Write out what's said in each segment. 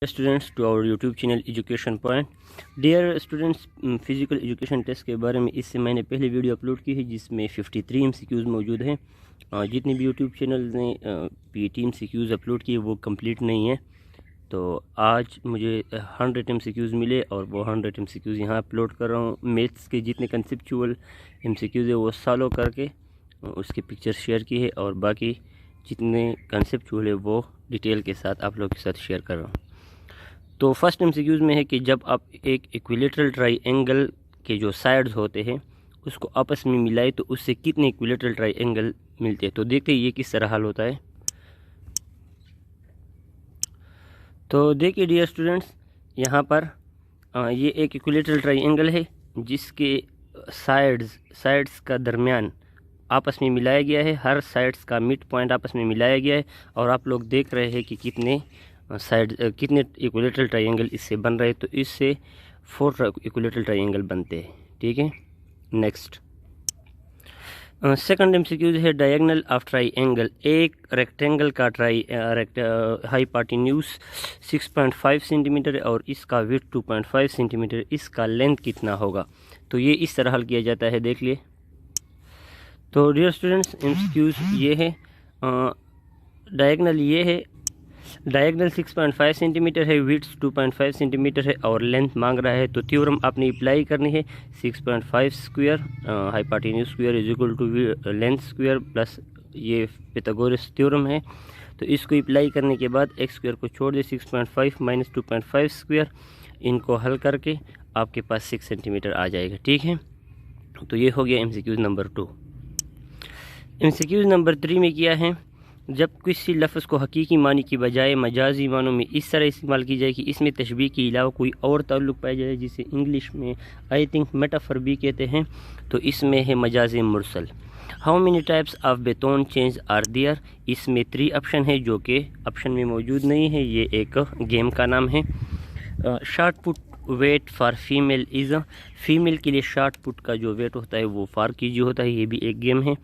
Students to our YouTube channel education point. Dear students, physical education test के बारे में इससे मैंने पहले वीडियो अपलोड की है जिसमें 53 MCQs मौजूद हैं। जितने भी यूट्यूब चैनल ने PET MCQs अपलोड किए वो कंप्लीट नहीं है, तो आज मुझे 100 MCQs मिले और वो 100 MCQs यहाँ अपलोड कर रहा हूँ। मैथ्स के जितने कंसेप्चुअल MCQs है वो सॉल्व करके उसके पिक्चर शेयर की है और बाकी जितने कंसेप्चुअल है वो डिटेल के साथ आप लोगों के साथ शेयर कर रहा हूँ। तो फर्स्ट MCQs में है कि जब आप एक इक्विलेटरल ट्राइएंगल के जो साइड्स होते हैं उसको आपस में मिलाए तो उससे कितने इक्विलेटरल ट्राइएंगल मिलते हैं। तो देखते हैं ये किस तरह हल होता है। तो देखिए डियर स्टूडेंट्स, यहाँ पर ये एक इक्विलेटरल ट्राइएंगल है जिसके साइड्स का दरमियान आपस में मिलाया गया है। हर साइड्स का मिड पॉइंट आपस में मिलाया गया है और आप लोग देख रहे हैं कि कितने इक्विलेटरल ट्राइएंगल इससे बन रहे हैं। तो इससे 4 इक्विलेटरल ट्राइएंगल बनते हैं। ठीक है, नेक्स्ट सेकंड MCQ है डायगोनल ऑफ ट्राइएंगल। एक रेक्टेंगल का हाइपोटेन्यूज 6.5 सेंटीमीटर और इसका विड्थ 2.5 सेंटीमीटर, इसका लेंथ कितना होगा। तो ये इस तरह हल किया जाता है, देख लिए। तो डियर स्टूडेंट्स, MCQs ये है, डायगोनल ये है, डायगोनल 6.5 सेंटीमीटर है, विड्थ 2.5 सेंटीमीटर है और लेंथ मांग रहा है। तो थ्योरम आपने अप्लाई करनी है, 6.5 square hypotenuse square is equal to length square plus ये पिथागोरस थ्योरम है। तो इसको अप्लाई करने के बाद x स्क्वायर को छोड़ दे, 6.5 माइनस 2.5 स्क्वायर, इनको हल करके आपके पास 6 सेंटीमीटर आ जाएगा। ठीक है, तो ये हो गया MCQ नंबर 2। MCQ नंबर 3 में किया है, जब किसी लफ्ज़ को हकीकी मानी की बजाय मजाजी मानों में इस तरह इस्तेमाल की जाए कि इसमें तशबीह के अलावा कोई और ताल्लुक़ पाया जाए, जिसे इंग्लिश में आई थिंक मेटाफर भी कहते हैं। तो इसमें है मजाज मुरसल। How many types of baton change are there. इसमें 3 ऑप्शन है जो कि ऑप्शन में मौजूद नहीं है, ये एक गेम का नाम है। Shot put weight for female is, female के लिए शॉर्ट पुट का जो वेट होता है वो फार कीजी होता है, ये भी एक गेम है।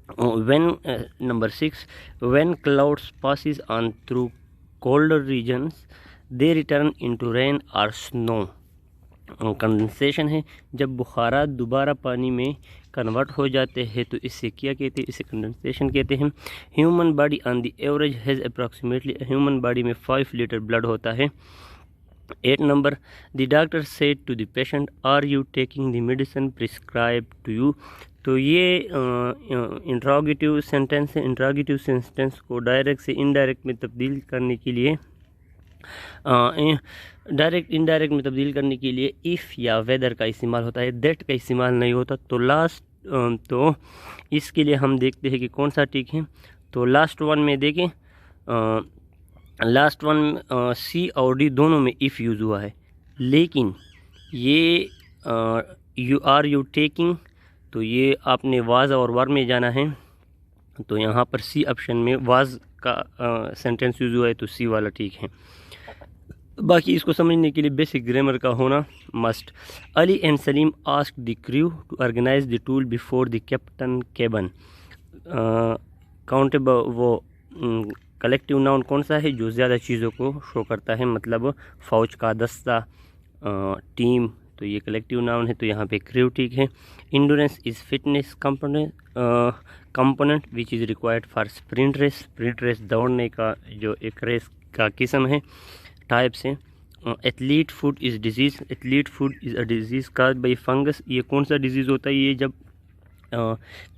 Number 6, when clouds passes on through colder regions they return into rain or snow। Condensation है, जब बुखारात दोबारा पानी में कन्वर्ट हो जाते हैं तो इससे क्या कहते हैं, इसे कंडेंसेशन कहते हैं। Human body on the average has approximately, human body में 5 लीटर ब्लड होता है। 8 number, the doctor said to the patient are you taking the medicine prescribe to you. तो ये इंट्रोगेटिव सेंटेंस है। इंट्रोगेटिव सेंटेंस को direct से indirect में तब्दील करने के लिए, डायरेक्ट इनडायरेक्ट में तब्दील करने के लिए इफ़ या वेदर का इस्तेमाल होता है, दैट का इस्तेमाल नहीं होता। तो तो इसके लिए हम देखते हैं कि कौन सा ठीक है। तो लास्ट वन में देखें, लास्ट वन C और D दोनों में इफ़ यूज़ हुआ है, लेकिन ये यू टेकिंग, तो ये आपने वाज और वर में जाना है। तो यहाँ पर C ऑप्शन में वाज का सेंटेंस यूज़ हुआ है, तो C वाला ठीक है। बाकी इसको समझने के लिए बेसिक ग्रामर का होना must. Ali and Salim ask the crew to organise the tool before the captain cabin. Countable वो कलेक्टिव नाउन कौन सा है जो ज़्यादा चीज़ों को शो करता है, मतलब फ़ौज का दस्ता, टीम, तो ये कलेक्टिव नाउन है, तो यहाँ पे क्रू ठीक है। Endurance is fitness component which is required for sprint race, sprint race दौड़ने का जो एक रेस का किस्म है, टाइप्स हैं। Athlete foot is disease, athlete foot is a disease caused by fungus. ये कौन सा डिजीज़ होता है, ये जब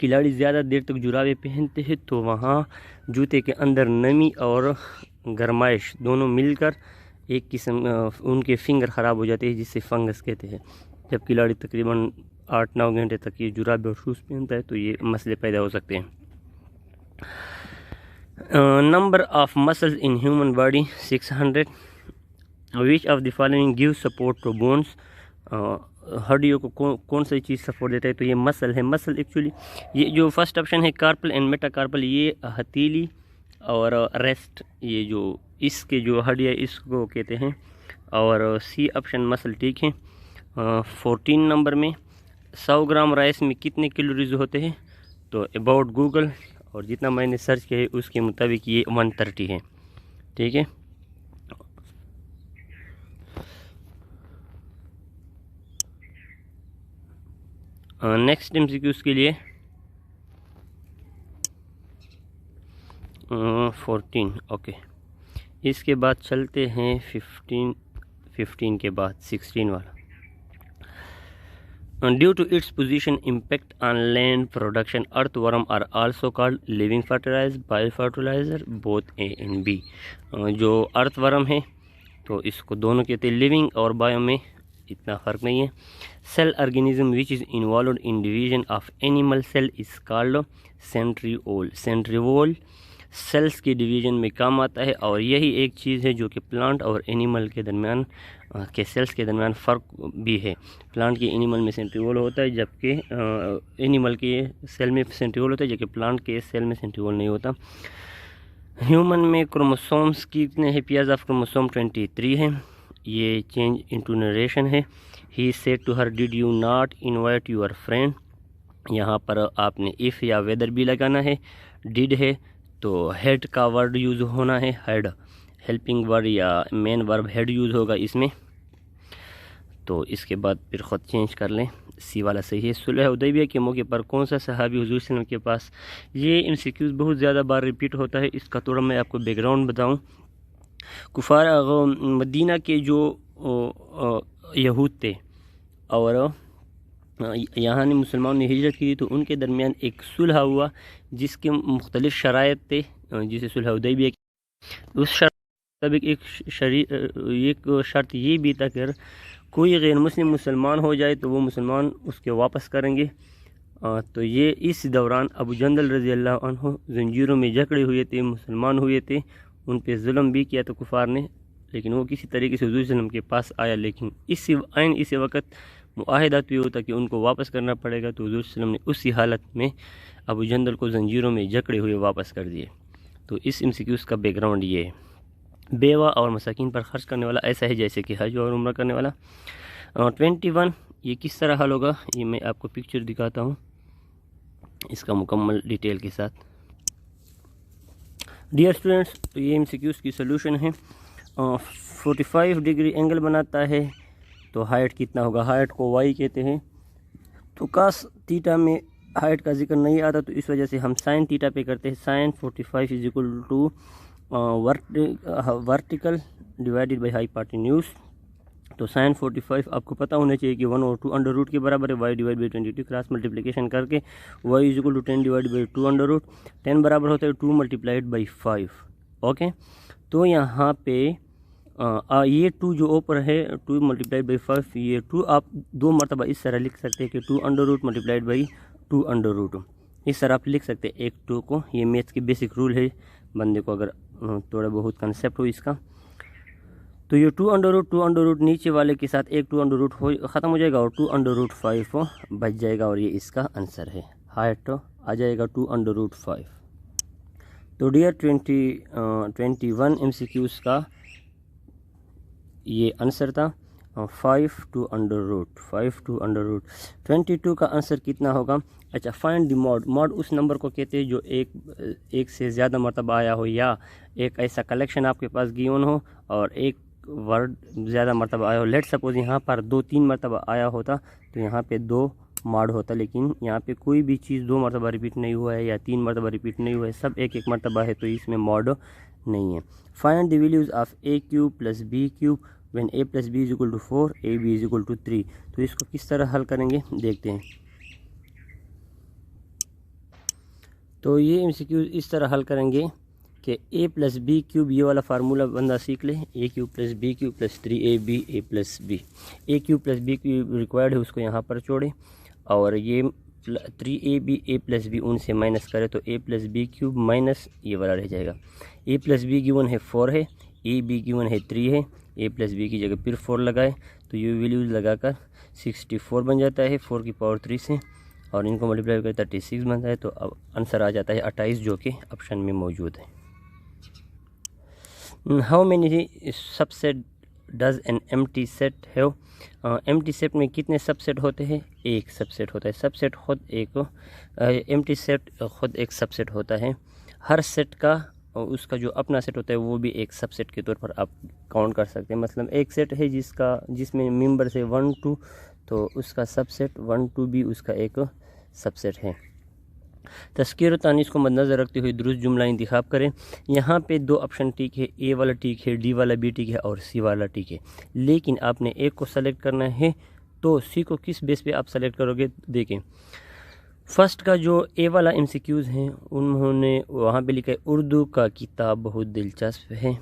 खिलाड़ी ज़्यादा देर तक जुराबे पहनते हैं तो वहाँ जूते के अंदर नमी और गर्माइश दोनों मिलकर एक किस्म उनके फिंगर ख़राब हो जाते हैं, जिससे फंगस कहते हैं। जब खिलाड़ी तकरीबन 8-9 घंटे तक ये जुराबे और शूज़ पहनता है तो ये मसले पैदा हो सकते हैं। Number of muscles in human body 600। Which of the following give support to bones. हड्डियों को कौन सी चीज़ सपोर्ट देता है, तो ये मसल है। मसल एक्चुअली ये जो फर्स्ट ऑप्शन है कार्पल एंड मेटाकार्पल, ये हथेली और रेस्ट, ये जो इसके जो हड्डियाँ इसको कहते हैं, और C ऑप्शन मसल ठीक है। 14 नंबर में 100 ग्राम राइस में कितने कैलोरीज होते हैं, तो अबाउट गूगल और जितना मैंने सर्च किया है उसके मुताबिक ये 130 है। ठीक है, नेक्स्ट MCQs के लिए 14 ओके। इसके बाद चलते हैं 15 के बाद 16 वाला। Due to its position impact on land production, earthworm are also called living fertilizer, biofertilizer, both A and B। जो earthworm है तो इसको दोनों कहते हैं, लिविंग और बायो में इतना फ़र्क नहीं है। Cell organism which is involve in division of animal cell is called centriole. Centriole cells के डिवीजन में काम आता है और यही एक चीज़ है जो कि प्लांट और एनिमल के दरमियान के सेल्स के दरमियान फ़र्क भी है। प्लांट के एनिमल में सेंट्रिओल होता है, जबकि एनिमल के सेल में सेंट्रिओल होता है, जबकि प्लांट के सेल में सेंट्रिओल नहीं होता। ह्यूमन में क्रोमोसोम्स कितने हैं? पेयर्स ऑफ क्रोमोसोम 23 है। ये चेंज इनटू नरेशन है। He said to her did you not invite your friend. यहाँ पर आपने इफ़ या वेदर भी लगाना है। डिड है तो हेड का वर्ड यूज़ होना है, हेड हेल्पिंग वर्ड या मेन वर्ब हेड यूज़ होगा इसमें। तो इसके बाद फिर ख़ुद चेंज कर लें, सी वाला सही है। सुलह हुदैबिया के मौके पर कौन सा सहाबी हुजूर सल्लल्लाहु अलैहि वसल्लम के पास? ये MCQs बहुत ज़्यादा बार रिपीट होता है। इसका थोड़ा मैं आपको बैकग्राउंड बताऊं। कुफार मदीना के जो यहूद थे और यहाँ ने मुसलमानों ने हिजरत की तो उनके दरमियान एक सुलह हुआ जिसके मुख्तलिफ शराइत थे, जिसे सुलह हुदैबिया। उस शर्त मुताबिक एक शर्त ये भी था कि अगर कोई गैर मुस्लिम मुसलमान हो जाए तो वो मुसलमान उसके वापस करेंगे। तो ये इस दौरान अबू जंदल रज़ी अल्लाह अन्हु जंजीरों में जकड़े हुए थे, मुसलमान हुए थे, उन पे जुल्म भी किया तो कुफार ने, लेकिन वो किसी तरीके से हुजूर सल्लल्लाहु अलैहि वसल्लम के पास आया। लेकिन इसी वक्त मुआहिदा तो ये होता कि उनको वापस करना पड़ेगा, तो हुजूर सल्लल्लाहु अलैहि वसल्लम ने उसी हालत में अबू जंदल को जंजीरों में जकड़े हुए वापस कर दिए। तो इस MCQs का बैकग्राउंड ये है। बेवा और मसाकिन पर खर्च करने वाला ऐसा है जैसे कि हज और उम्रा करने वाला। 21 ये किस तरह हल होगा, ये मैं आपको पिक्चर दिखाता हूँ इसका मुकम्मल डिटेल के साथ। डियर स्टूडेंट्स, तो ये MCQs की सोल्यूशन है। 45 डिग्री एंगल बनाता है तो हाइट कितना होगा? हाइट को y कहते हैं। तो कास थीटा में हाइट का जिक्र नहीं आता तो इस वजह से हम साइन थीटा पे करते हैं। Sine 45 is equal to vertical divided by hypotenuse. तो साइन 45 आपको पता होना चाहिए कि 1 और 2 अंडर रूट के बराबर है। y divide by 22 cross multiplication करके y is equal to 10 divide by 2 under root. 10 बराबर होता है 2 मल्टीप्लाइड बाई 5। ओके, तो यहाँ पे ये 2 जो ऊपर है 2 मल्टीप्लाइड बाई 5, ये 2 आप 2 मरतबा इस तरह लिख सकते हैं कि 2 under root multiplied by 2 under root. इस तरह आप लिख सकते हैं एक 2 को। ये मैथ्स की बेसिक रूल है, बंदे को अगर थोड़ा बहुत कंसेप्ट हो इसका। तो ये 2 अंडर रूट नीचे वाले के साथ एक 2 अंडर रूट हो ख़त्म हो जाएगा और 2 अंडर रूट 5 बच जाएगा और ये इसका आंसर है। हाइट आ जाएगा 2 अंडर रूट 5। तो डियर 21 MCQs का ये आंसर था 5 2 अंडर रूट 5 2 अंडर रूट। 22 का आंसर कितना होगा? अच्छा, फाइंड द मॉड। मॉड उस नंबर को कहते हैं जो एक से ज़्यादा मरतबा आया हो या एक ऐसा कलेक्शन आपके पास गिवन हो और एक वर्ड ज़्यादा मरतबा आया हो। लेट सपोज यहाँ पर 2-3 मरतबा आया होता तो यहाँ पे 2 मॉड होता, लेकिन यहाँ पे कोई भी चीज़ 2 मरतबा रिपीट नहीं हुआ है या 3 मरतबा रिपीट नहीं हुआ है, सब एक मरतबा है, तो इसमें मॉड नहीं है। Find the values of a³ + b³ when a + b = 4 ab = 3। तो इसको किस तरह हल करेंगे देखते हैं। तो ये MCQ इस तरह हल करेंगे कि a + b³ ये वाला फार्मूला बंदा सीख ले, a³ + b³ + 3ab a + b। a³ + b³ required है, उसको यहाँ पर छोड़े और ये 3ab a + b उनसे माइनस करें तो a + b³ माइनस ये वाला रह जाएगा। a + b गिवन है 4 है, ab गिवन है 3 है, a + b की जगह फिर 4 लगाए तो ये वैल्यूज लगाकर 64 बन जाता है 4 की पावर 3 से, और इनको मल्टीप्लाई कर 36 बनता है। तो अब आंसर आ जाता है 28 जो कि ऑप्शन में मौजूद है। How many subset does an empty set have? Empty set में कितने सबसेट होते हैं? एक सबसेट होता है। सबसेट खुद एक एम्प्टी सेट खुद एक सबसेट होता है। हर सेट का उसका जो अपना सेट होता है वो भी एक सबसेट के तौर पर आप काउंट कर सकते हैं। मतलब एक सेट है जिसमें मेंबर्स है 1 2 तो उसका सबसेट 1 2 भी उसका एक सबसेट है। तस्कीर और तानीस को मद्देनज़र रखते हुए दुरुस्त जुमला इंतखाब करें। यहाँ पे 2 ऑप्शन ठीक है, ए वाला ठीक है, डी वाला भी ठीक है और सी वाला ठीक है, लेकिन आपने एक को सेलेक्ट करना है। तो सी को किस बेस पे आप सेलेक्ट करोगे? देखें, फर्स्ट का जो ए वाला MCQs हैं उन्होंने वहाँ पे लिखा है उर्दू का किताब बहुत दिलचस्प है,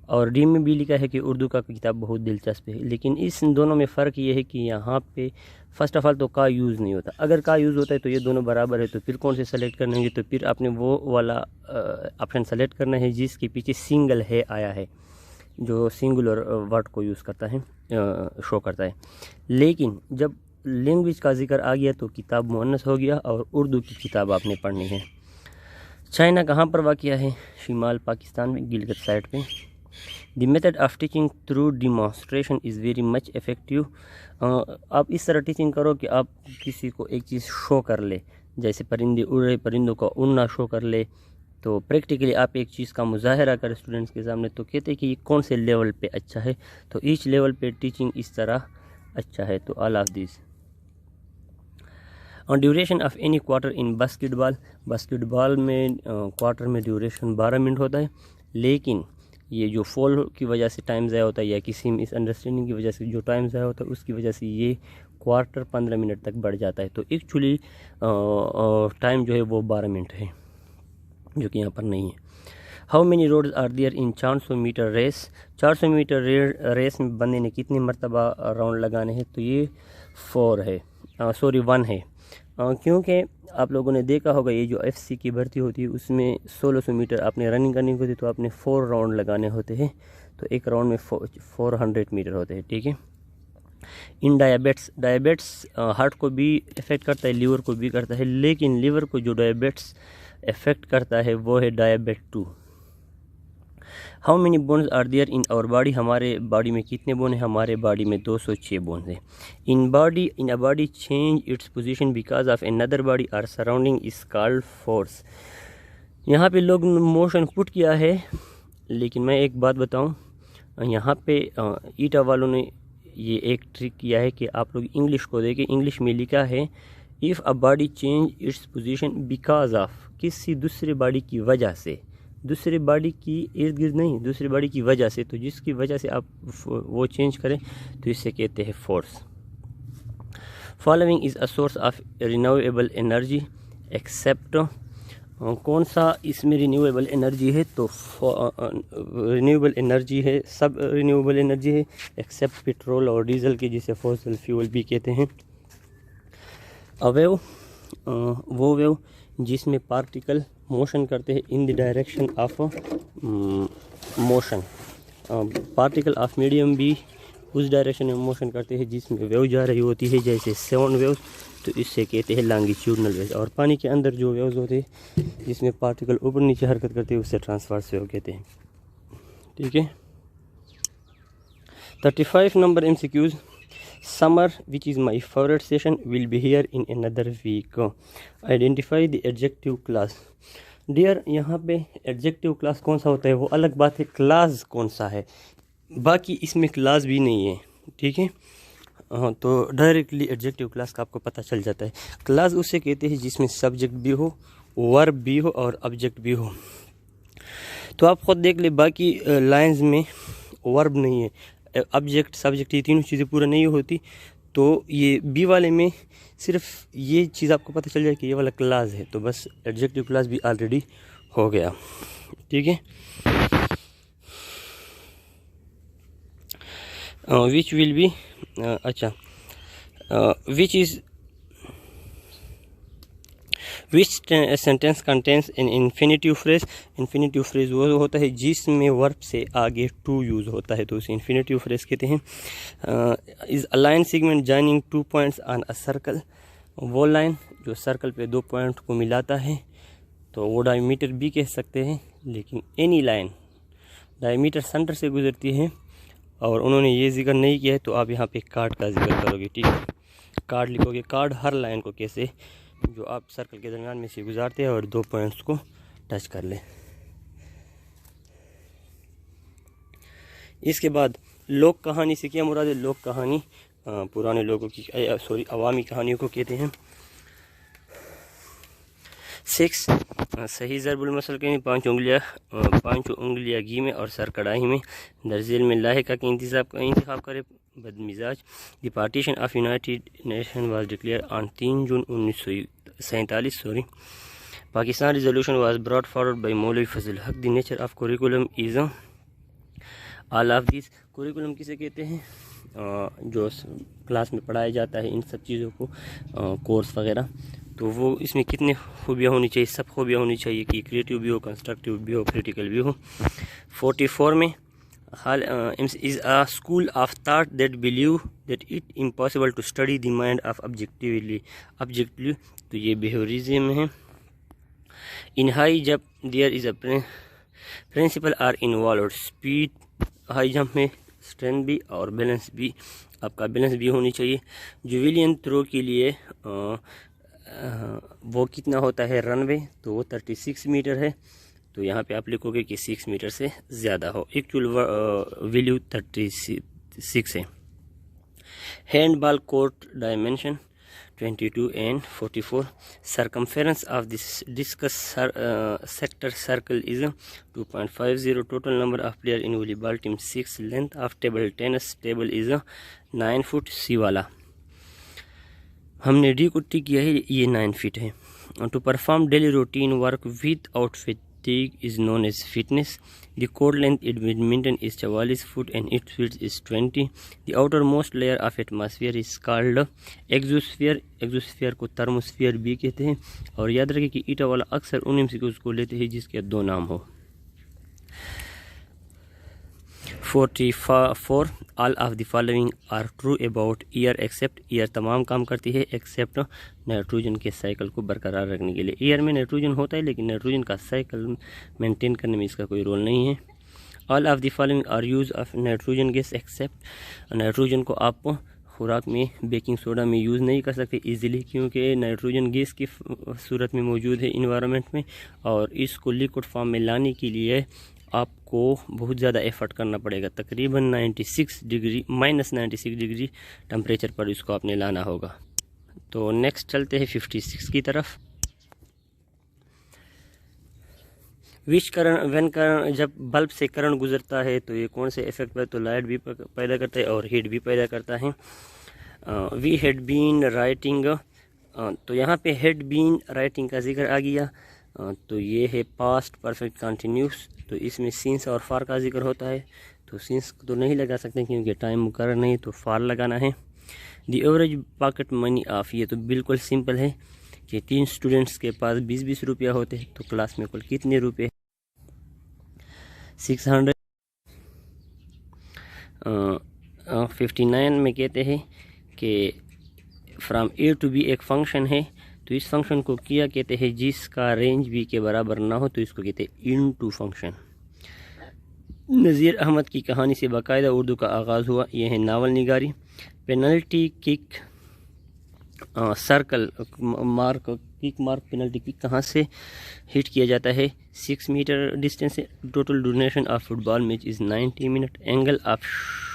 और डी में भी लिखा है कि उर्दू का किताब बहुत दिलचस्प है। लेकिन इस दोनों में फ़र्क ये है कि यहाँ पे फ़र्स्ट ऑफ़ ऑल तो का यूज़ नहीं होता। अगर का यूज़ होता है तो ये दोनों बराबर है, तो फिर कौन से सेलेक्ट करने होंगे? तो फिर आपने वो वाला ऑप्शन सेलेक्ट करना है जिसके पीछे सिंगल है आया है, जो सिंगुलर वर्ड को यूज़ करता है, शो करता है। लेकिन जब लैंग्वेज का जिक्र आ गया तो किताब मुअन्नस हो गया और उर्दू की किताब आपने पढ़नी है। चाइना कहाँ पर वाक़या है? शिमाल पाकिस्तान में, गिलगित साइड पे। The method of teaching through demonstration is very much effective. आप इस तरह टीचिंग करो कि आप किसी को एक चीज़ शो कर ले, जैसे परिंदे उड़ रहे, परिंदों का उड़ना शो कर ले। तो प्रैक्टिकली आप एक चीज़ का मुजाहरा करें स्टूडेंट्स के सामने, तो कहते हैं कि ये कौन से लेवल पे अच्छा है। तो ईच लेवल पे टीचिंग इस तरह अच्छा है। तो ऑल ऑफ दिस। और duration of any quarter in basketball में क्वार्टर में ड्यूरेशन 12 मिनट होता है, लेकिन ये जो फॉल की वजह से टाइम ज़ाया होता है या किसी मिसअंडरस्टैंडिंग की वजह से जो टाइम ज़ाया होता है उसकी वजह से ये क्वार्टर 15 मिनट तक बढ़ जाता है। तो एक्चुअली टाइम जो है वो 12 मिनट है, जो कि यहाँ पर नहीं है। How many roads are there in 400 metre race? 400 metre race में बंदे ने कितने मरतबा राउंड लगाने हैं? तो ये 1 है। क्योंकि आप लोगों ने देखा होगा ये जो FC की भर्ती होती है उसमें 1600 मीटर आपने रनिंग करनी होती है, तो आपने 4 राउंड लगाने होते हैं। तो एक राउंड में 400 मीटर होते हैं, ठीक है। इन डायबिट्स हार्ट को भी इफ़ेक्ट करता है, लीवर को भी करता है, लेकिन लीवर को जो डायबिट्स इफ़ेक्ट करता है वो है डायबिट 2। How many bones are there in our body? हमारे बॉडी में कितने बोन हैं? हमारे बॉडी में 206 बोन्स हैं। In a body change its position because of another body or surrounding is called force. यहाँ पे लोग मोशन पुट किया है, लेकिन मैं एक बात बताऊँ, यहाँ पे ईटा वालों ने ये एक ट्रिक किया है कि आप लोग इंग्लिश को देखें। इंग्लिश में लिखा है if a body change its position because of, किसी दूसरे बॉडी की वजह से, दूसरे बॉडी की इर्द गिर्द नहीं, दूसरी बॉडी की वजह से। तो जिसकी वजह से आप वो चेंज करें तो इसे कहते हैं force. Following is a source of renewable energy except, कौन सा इसमें रिन्यूएबल एनर्जी है? तो रिन्यूएबल एनर्जी है, सब रिन्यूएबल एनर्जी है एक्सेप्ट पेट्रोल और डीजल के, जिसे फॉसिल फ्यूल भी कहते हैं। अवेव, वो वेव जिसमें पार्टिकल मोशन करते हैं in the direction of motion. Particle of medium भी उस डायरेक्शन में मोशन करते हैं जिसमें वेव जा रही होती है, जैसे साउंड वेव्स, तो इससे कहते हैं लॉन्गिट्यूडनल वेव्स। और पानी के अंदर जो वेव्स होते हैं जिसमें पार्टिकल ऊपर नीचे हरकत करते हैं उससे ट्रांसवर्स वेव कहते हैं, ठीक है। 35 number MCQs। Summer, which is my favorite session, will be here in another week. Identify the adjective class. Dear, यहाँ पे adjective class कौन सा होता है वो अलग बात है, class कौन सा है, बाकी इसमें class भी नहीं है, ठीक है। तो डायरेक्टली एडजेक्टिव क्लास का आपको पता चल जाता है। क्लास उसे कहते हैं जिसमें सब्जेक्ट भी हो, वर्ब भी हो और ऑब्जेक्ट भी हो। तो आप खुद देख ले, बाकी लाइंस में वर्ब नहीं है, ऑब्जेक्ट सब्जेक्ट ये तीनों चीज़ें पूरा नहीं होती। तो ये बी वाले में सिर्फ ये चीज़ आपको पता चल जाए कि ये वाला क्लास है, तो बस एडजेक्टिव क्लास भी ऑलरेडी हो गया, ठीक है। विच विल बी, अच्छा, विच सेंटेंस कंटेंस इन इन्फिनेटिव फ्रेज। इन्फिनेटिव फ्रेज वो होता है जिसमें वर्ब से आगे टू यूज़ होता है, तो उसे इन्फिनेटिव फ्रेज कहते हैं। Is a line segment joining 2 points on a circle, वो लाइन जो सर्कल पे 2 पॉइंट को मिलाता है, तो वो डायमीटर भी कह सकते हैं। लेकिन एनी लाइन डायमीटर सेंटर से गुजरती है और उन्होंने ये जिक्र नहीं किया है, तो आप यहाँ पे कार्ड का जिक्र करोगे, ठीक है। कार्ड लिखोगे, कार्ड हर लाइन को कैसे जो आप सर्कल के दरमियान में से गुजारते हैं और 2 पॉइंट्स को टच कर ले। इसके बाद लोक कहानी से क्या मुराद है? लोक कहानी पुराने लोगों की अवामी कहानियों को कहते हैं। 6 सही ज़रबुल मसल के 5 उंगलियाँ घी में और सर कढ़ाई में। दर्जेल में लाहिका के इंतखाब करें। बदमिजाज। The partition of united nation was declare on 3 June 1947। Pakistan resolution was brought forward by Maulvi Fazal Haq. The nature of curriculum is all of this. Curriculum किसे कहते हैं? जो क्लास में पढ़ाया जाता है इन सब चीज़ों को, कोर्स वगैरह। तो वो इसमें कितने खूबियाँ होनी चाहिए? सब खूबियाँ होनी चाहिए कि क्रिएटिव भी हो, कंस्ट्रक्टिव भी हो, क्रिटिकल भी हो। 44 में is a school of thought that believe that it impossible to study the mind of objectively। तो ये बिहेवियरिज्म है। In high jump there is a principle are involve. Speed high jump में strength भी और balance भी, आपका balance भी होनी चाहिए। जुविलियन थ्रो के लिए वो कितना होता है रनवे? तो वो 36 मीटर है। तो यहाँ पे आप लिखोगे कि 6 मीटर से ज़्यादा हो। एक्चुअल वैल्यू 36 है। Handball court dimension 22 and 44। Circumference of this discus sector circle is 2.50। Total number of players in volleyball team 6। Length of table tennis table is 9 foot. C वाला हमने डी को टिक किया है, ये 9 फीट है। To perform daily routine work without fatigue is known as fitness। The court length in badminton is 44 foot and its width is 20। The outermost layer of atmosphere is called exosphere। exosphere को thermosphere भी कहते हैं। और याद रखें कि ईटा वाला अक्सर उन एमसीक्यूज़ को लेते हैं जिसके 2 नाम हो। 44 all of the following are true about air except. Air तमाम काम करती है एक्सेप्ट नाइट्रोजन के साइकिल को बरकरार रखने के लिए। एयर में नाइट्रोजन होता है लेकिन नाइट्रोजन का साइकिल मेंटेन करने में इसका कोई रोल नहीं है। All of the following are use of nitrogen gas except. Nitrogen को आप खुराक में बेकिंग सोडा में यूज़ नहीं कर सकते इजीली, क्योंकि नाइट्रोजन गैस की सूरत में मौजूद है इन्वायरमेंट में, और इसको लिक्विड फॉर्म में लाने के लिए आपको बहुत ज़्यादा एफर्ट करना पड़ेगा। तकरीबन -96 डिग्री टेम्परेचर पर इसको आपने लाना होगा। तो नेक्स्ट चलते हैं 56 की तरफ। विच करंट व्हेन करंट, जब बल्ब से करंट गुजरता है तो ये कौन से इफेक्ट पर? तो लाइट भी पैदा करता है और हीट भी पैदा करता है। वी हैड बीन राइटिंग, तो यहाँ पे हैड बीन राइटिंग का जिक्र आ गया। तो ये है पास्ट परफेक्ट कंटिन्यूस। तो इसमें सिंस और फार का जिक्र होता है। तो सिंस तो नहीं लगा सकते क्योंकि टाइम मुकर्रर नहीं, तो फार लगाना है। The average pocket money of, ये तो बिल्कुल सिंपल है कि 3 स्टूडेंट्स के पास 20-20 रुपया होते हैं, तो क्लास में कुल कितने रुपए? 600। 59 में कहते हैं कि फ्राम ए टू बी एक फंक्शन है, तो इस फंक्शन को किया कहते हैं जिसका रेंज बी के बराबर ना हो, तो इसको कहते हैं इनटू फंक्शन। नज़ीर अहमद की कहानी से बाकायदा उर्दू का आगाज़ हुआ। यह है नावल निगारी। Penalty kick circle mark, kick mark penalty kick कहाँ से हिट किया जाता है? 6 मीटर डिस्टेंस से। Total duration of football match is 90 minute. Angle of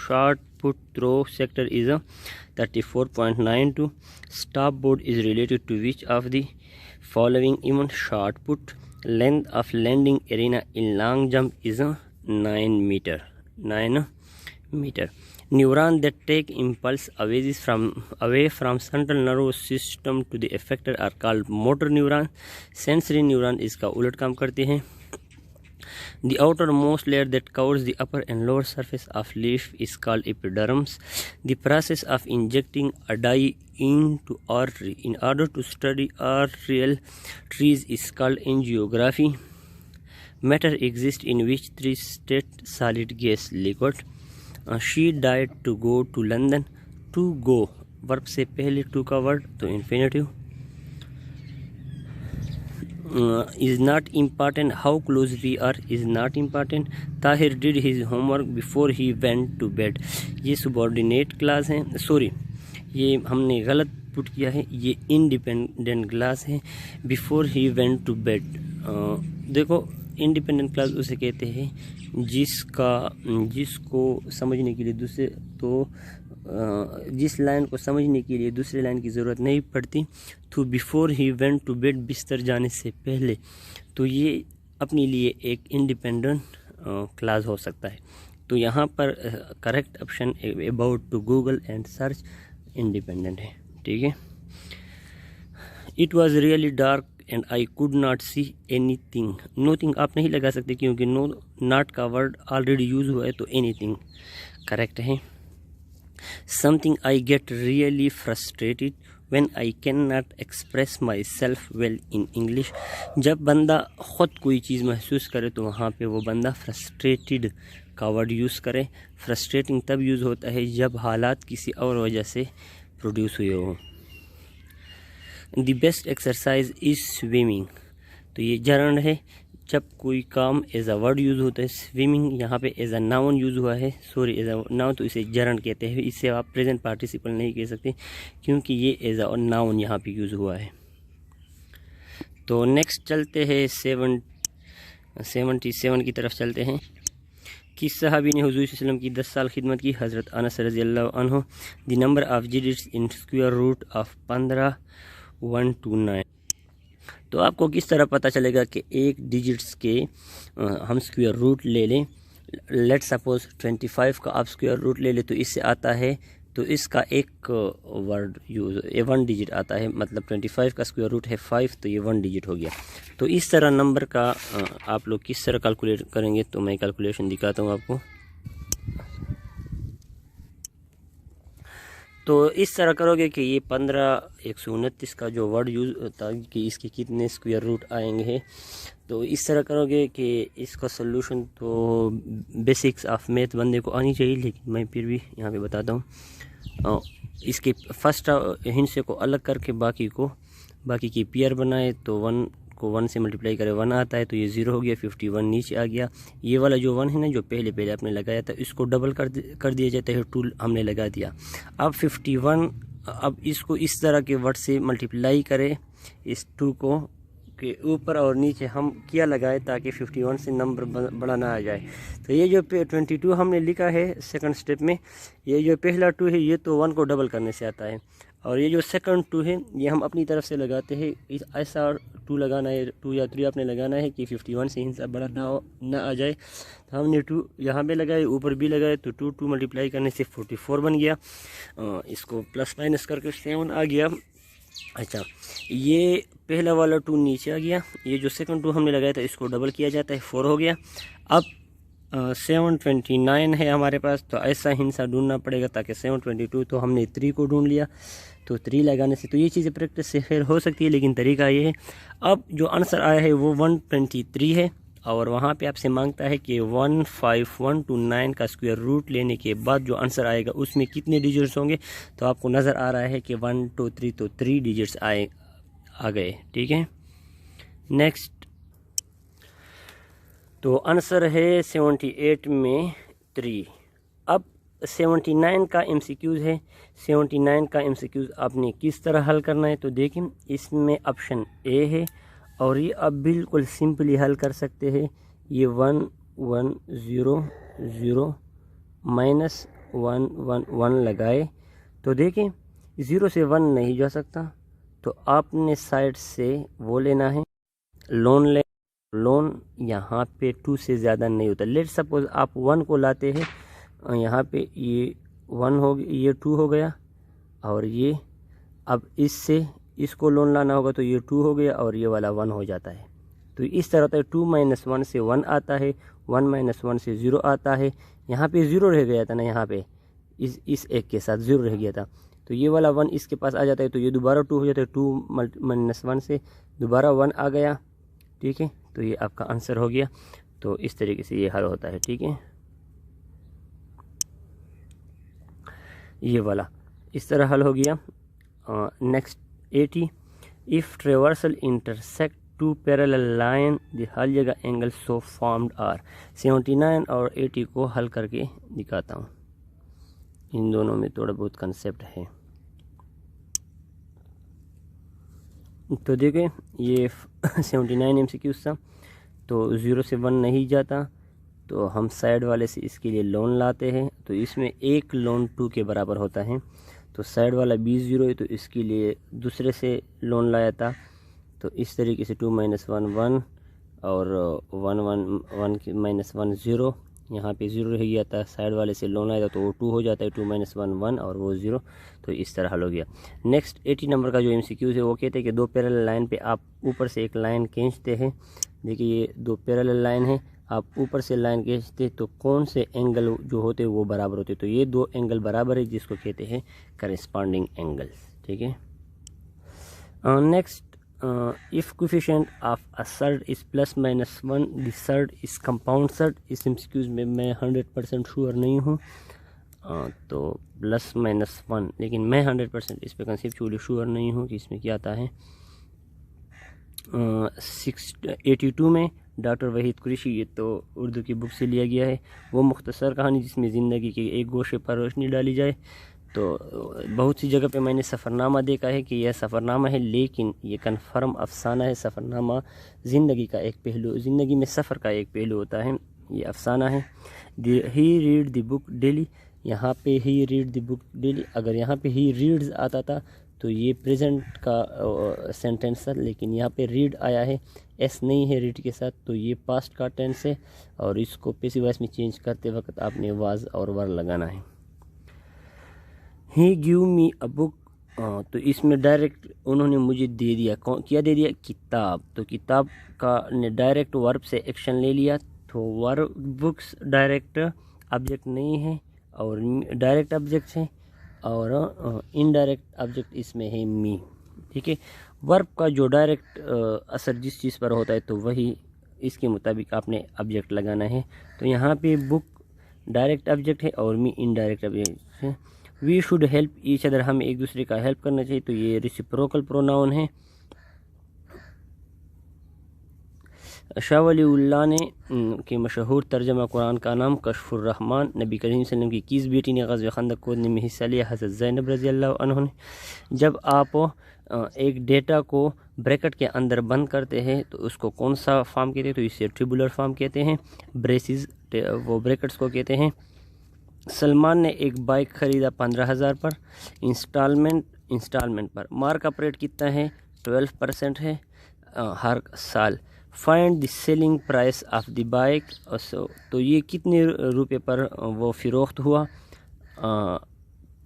shot put throw sector is 34.92। Stop board is related to which of the following event? Shot put. Length of landing arena in long jump is 9 meter. Neuron that take impulse away from central nervous system to the effector are called motor neuron। Sensory neuron इसका उलट काम करते हैं। The outermost layer that covers the upper and lower surface of leaf is called epidermis। The process of injecting a dye into artery in order to study arterial trees is called angiography। Matter exists in which 3 state? solid, gas, liquid। She died to go to London। to go verb से पहले to का word, तो infinitive. is not important how close we are is not important। Tahir did his homework before he went to bed। ये subordinate class है, sorry ये हमने गलत put किया है, ये इंडिपेंडेंट क्लास है। before he went to bed, देखो इंडिपेंडेंट क्लास उसे कहते हैं जिसको समझने के लिए जिस लाइन को समझने के लिए दूसरे लाइन की ज़रूरत नहीं पड़ती। तो before he went to bed, बिस्तर जाने से पहले, तो ये अपने लिए एक इंडिपेंडेंट क्लास हो सकता है। तो यहाँ पर correct option about to Google and search independent है, ठीक है। It was really dark and I could not see anything. Nothing आप नहीं लगा सकते क्योंकि नॉट का वर्ड ऑलरेडी यूज हुआ है, तो एनीथिंग करेक्ट है। Something I get really frustrated when I can not express my self well in English. जब बंदा ख़ुद कोई चीज़ महसूस करे तो वहाँ पे वो बंदा फ्रस्ट्रेटेड का वर्ड यूज़ करे। फ्रस्ट्रेटिंग तब यूज़ होता है जब हालात किसी और वजह से प्रोड्यूस हुए हो। The best exercise is swimming, तो ये जर्न है। जब कोई काम एज अ वर्ड यूज़ होता है, स्विमिंग यहाँ पे एज अ नाउन यूज़ हुआ है, सॉरी एज अ नाउन, तो इसे जर्न कहते हैं। इससे आप प्रेजेंट पार्टिसिपल नहीं कह सकते क्योंकि ये एज अ नाउन यहाँ पे यूज़ हुआ है। तो नेक्स्ट चलते हैं 77 की तरफ चलते हैं। किस सहाबी ने हुज़ूर सल्लल्लाहु अलैहि वसल्लम की 10 साल खिदमत की? हज़रत अनस रज़ियल्लाहु अन्हु। The number of digits in square root of 15 1 to 9। तो आपको किस तरह पता चलेगा कि एक डिजिट्स के हम स्क्वायर रूट ले लें। लेट सपोज 25 का आप स्क्वायर रूट ले लें, तो इससे आता है, तो इसका एक वर्ड यूज़ 1 डिजिट आता है, मतलब 25 का स्क्वायर रूट है 5, तो ये 1 डिजिट हो गया। तो इस तरह नंबर का आप लोग किस तरह कैलकुलेट करेंगे, तो मैं कैलकुलेशन दिखाता हूँ आपको। तो इस तरह करोगे कि ये 15 का जो वर्ड यूज़ होता है कि इसके कितने स्क्वायर रूट आएंगे। तो इस तरह करोगे कि इसका सोल्यूशन तो बेसिक्स ऑफ मैथ बंदे को आनी चाहिए, लेकिन मैं फिर भी यहाँ पे बताता हूँ। इसके फर्स्ट हिस्से को अलग करके बाकी की पेयर बनाए, तो 1 को 1 से मल्टीप्लाई करें 1 आता है, तो ये 0 हो गया, 51 नीचे आ गया। ये वाला जो 1 है ना, जो पहले आपने लगाया था, इसको डबल कर दिया जाता है, 2 हमने लगा दिया। अब 51, अब इसको इस तरह के वर्ड से मल्टीप्लाई करें, इस 2 को के ऊपर और नीचे हम क्या लगाए ताकि 51 से नंबर बड़ा ना आ जाए। तो ये जो 22 हमने लिखा है सेकंड स्टेप में, ये जो पहला 2 है ये तो 1 को डबल करने से आता है, और ये जो सेकंड 2 है ये हम अपनी तरफ से लगाते हैं। ऐसा 2 लगाना है, 2 या 3 आपने लगाना है कि 51 से हिस्सा बड़ा ना आ जाए। तो हमने 2 यहाँ पे लगाए, ऊपर भी लगाए, तो 2 मल्टीप्लाई करने से 44 बन गया। इसको प्लस माइनस करके 7 आ गया। अच्छा, ये पहला वाला 2 नीचे आ गया, ये जो सेकंड 2 हमने लगाया था इसको डबल किया जाता है, 4 हो गया। अब 729 है हमारे पास, तो ऐसा हिस्सा ढूंढना पड़ेगा ताकि 722, तो हमने 3 को ढूंढ लिया, तो 3 लगाने से तो ये चीज़ें प्रैक्टिस से फिर हो सकती है, लेकिन तरीका ये है। अब जो आंसर आया है वो 123 है, और वहाँ पे आपसे मांगता है कि 1529 का स्क्वायर रूट लेने के बाद जो आंसर आएगा उसमें कितने डिजिट्स होंगे। तो आपको नज़र आ रहा है कि 1 2 3, तो 3 डिजिट्स आ गए, ठीक है। नेक्स्ट, तो आंसर है 78 में 3। अब 79 का MCQs है। 79 का MCQs आपने किस तरह हल करना है, तो देखिए इसमें ऑप्शन ए है, और ये आप बिल्कुल सिंपली हल कर सकते हैं। ये 1 1 0 0 माइनस 1 1 1 लगाए, तो देखें 0 से 1 नहीं जा सकता, तो आपने साइड से वो लेना है, लोन यहाँ पे 2 से ज़्यादा नहीं होता। लेट सपोज आप 1 को लाते हैं, यहाँ पे ये 1 हो गया, ये 2 हो गया, और ये अब इससे इसको लोन लाना होगा, तो ये 2 हो गया और ये वाला 1 हो जाता है। तो इस तरह होता है, 2 - 1 से 1 आता है, 1 - 1 से 0 आता है। यहाँ पे 0 रह गया था ना, यहाँ पे इस एक के साथ 0 रह गया था, तो ये वाला 1 इसके पास आ जाता है, तो ये दोबारा 2 हो जाता है, 2 - 1 से दोबारा 1 आ गया, ठीक है। तो ये आपका आंसर हो गया। तो इस तरीके से ये हल होता है, ठीक है। ये वाला इस तरह हल हो गया। Next 80, if traversal intersect 2 parallel line, the हर जगह एंगल सो फॉर्म्ड आर। 79 और 80 को हल करके दिखाता हूँ, इन दोनों में थोड़ा बहुत कंसेप्ट है। तो देखें ये 79 MCQs था। तो 0 से 1 नहीं जाता, तो हम साइड वाले से इसके लिए लोन लाते हैं। तो इसमें एक लोन 2 के बराबर होता है। तो साइड वाला B0 है, तो इसके लिए दूसरे से लोन लाया था। तो इस तरीके से 2 - 1 1 और 1 1 1 - 1 0, यहाँ पे 0 रह गया था, साइड वाले से लोन आया था तो वो 2 हो जाता है, 2 - 1 1 और वो 0। तो इस तरह हल हो गया। नेक्स्ट 80 नंबर का जो MCQ है वो कहते हैं कि दो पैरेलल लाइन पे आप ऊपर से एक लाइन खींचते हैं। देखिए ये दो पैरेलल लाइन है, आप ऊपर से लाइन खींचते तो कौन से एंगल जो होते हैं वो बराबर होते हैं। तो ये दो एंगल बराबर है, जिसको कहते हैं करेस्पॉन्डिंग एंगल्स। ठीक है। Next, if coefficient of a surd is +-1, the surd is compound surd। इस MCQs में मैं 100% श्योर नहीं हूँ, तो +-1, लेकिन मैं 100% इस पर कंसेप्चुअली श्योर नहीं हूँ कि इसमें क्या आता है। 682 में डॉक्टर वहीद कुरैशी, ये तो उर्दू की बुक से लिया गया है, वो मुख्तसर कहानी जिसमें ज़िंदगी के एक गोशे पर रोशनी डाली जाए। तो बहुत सी जगह पे मैंने सफ़रनामा देखा है कि यह सफ़रनामा है, लेकिन ये कन्फर्म अफसाना है। सफ़रनामा ज़िंदगी का एक पहलू, ज़िंदगी में सफ़र का एक पहलू होता है, ये अफसाना है। ही रीड द बुक डेली, यहाँ पे ही रीड द बुक डेली, अगर यहाँ पे ही रीड्स आता था तो ये प्रेजेंट का सेंटेंस था, लेकिन यहाँ पे रीड आया है, एस नहीं है रीड के साथ, तो ये पास्ट का टेंस है। और इसको पैसिव वॉइस में चेंज करते वक्त आपने वाज और वर लगाना है। ही गिव मी अ बुक, तो इसमें डायरेक्ट उन्होंने मुझे दे दिया, क्या दे दिया, किताब। तो किताब का ने डायरेक्ट वर्ब से एक्शन ले लिया, तो वर्ब बुक्स डायरेक्ट ऑब्जेक्ट नहीं है और डायरेक्ट ऑब्जेक्ट है, और इनडायरेक्ट ऑब्जेक्ट इसमें है मी। ठीक है। वर्ब का जो डायरेक्ट असर जिस चीज़ पर होता है तो वही इसके मुताबिक आपने ऑब्जेक्ट लगाना है। तो यहाँ पे बुक डायरेक्ट ऑब्जेक्ट है और मी इनडायरेक्ट ऑब्जेक्ट है। We should help each other, हमें एक दूसरे का हेल्प करना चाहिए, तो ये रेसिप्रोकल प्रोनाउन है। शाह वलीउल्लाह ने के मशहूर तर्जमा कुरान का नाम कशफुर रहमान, नबी करीम सल्लल्लाहु अलैहि वसल्लम की किस बेटी ने ग़ज़वे खंदक खोदने में हिस्सा लिया, हज़रत ज़ैनब रज़ी अल्लाह अन्हा ने। जब आप एक डेटा को ब्रैकेट के अंदर बंद करते हैं तो उसको कौन सा फॉर्म कहते हैं, तो इसे ट्रिबुलर फॉर्म कहते हैं, ब्रेसिस वो ब्रैकेट्स को कहते हैं। सलमान ने एक बाइक ख़रीदा 15,000 पर, इंस्टॉलमेंट पर। मार्कअप रेट कितना है, 12% है हर साल। Find the selling price of the bike, तो ये कितने रुपए पर वो फ़रोख्त हुआ,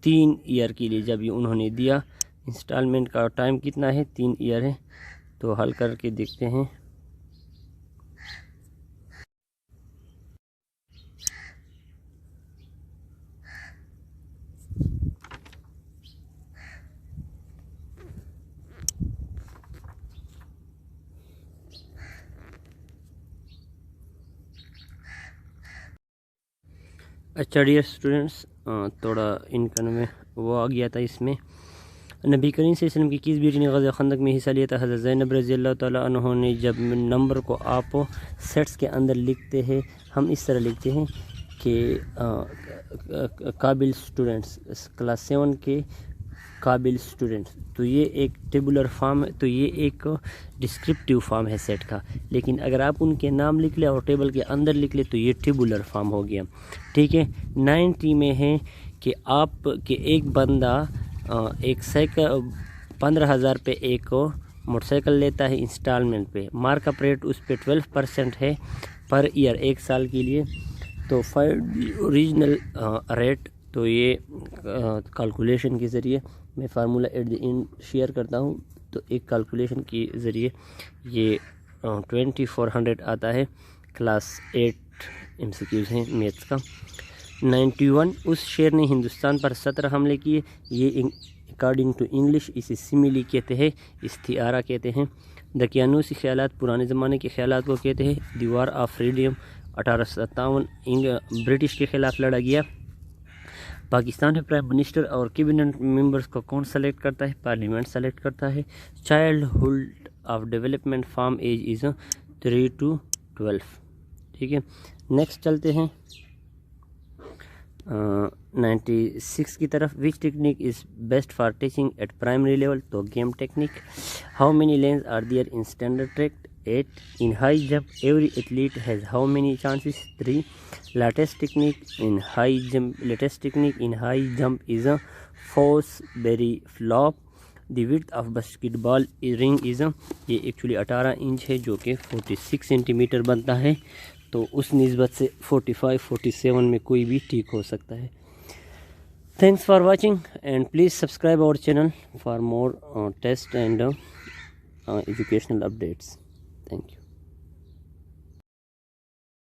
3 ईयर के लिए जब ये उन्होंने दिया। इंस्टॉलमेंट का टाइम कितना है, 3 ईयर है। तो हल करके देखते हैं। अच्छा डियर स्टूडेंट्स, थोड़ा इनकन में वो आ गया था इसमें। नबी करीम सल्लल्लाहु अलैहि वसल्लम की किस बेटी ने ग़ज़वे खंदक में हिस्सा लिया था, हज़रत ज़ैनब रज़ी अल्लाह ताला अन्हा ने। जब नंबर को आप सेट्स के अंदर लिखते हैं, हम इस तरह लिखते हैं कि काबिल स्टूडेंट्स, क्लास 7 के काबिल स्टूडेंट्स, तो ये एक टेबुलर फॉर्म है, तो ये एक डिस्क्रिप्टिव फॉर्म है सेट का। लेकिन अगर आप उनके नाम लिख ले और टेबल के अंदर लिख ले तो ये टेबुलर फॉर्म हो गया। ठीक है। 90 में है कि आप के एक बंदा एक साइकिल 15,000 पे एक मोटरसाइकिल लेता है इंस्टॉलमेंट पे, मार्कअप रेट उस पर 12% है पर ईयर, 1 साल के लिए। तो फाइंड ओरिजिनल रेट, तो ये कैलकुलेशन के ज़रिए मैं formula at the end share करता हूँ। तो एक कैलकुलेशन के ज़रिए ये 2400 आता है। क्लास 8 MCQs हैं मैथ्स का। 91, उस शेर ने हिंदुस्तान पर 17 हमले किए, ये अकॉर्डिंग टू इंग्लिश इसे सिमिली कहते हैं, इस्तिआरा कहते हैं। दकियानूसी ख्यालात पुराने ज़माने के ख्यालात को कहते हैं। दीवार ऑफ फ्रीडम 1857 ब्रिटिश के ख़िलाफ़ लड़ा गया। पाकिस्तान में प्राइम मिनिस्टर और कैबिनेट मेंबर्स को कौन सेलेक्ट करता है, पार्लियामेंट सेलेक्ट करता है। Childhood of development form age is 3 to 12। ठीक है। नेक्स्ट चलते हैं 96 की तरफ। Which technique is best for teaching at primary level, तो game technique. How many lanes are there in standard track, 8. In high jump, every athlete has how many chances? 3. Latest technique in high jump is a Fosbury flop. The width of basketball ring is a, ये actually 18 inch है जो कि 46 centimetre बनता है, तो उस निस्बत से 45-47 में कोई भी ठीक हो सकता है। Thanks for watching and please subscribe our channel for more test and educational updates. Thank you.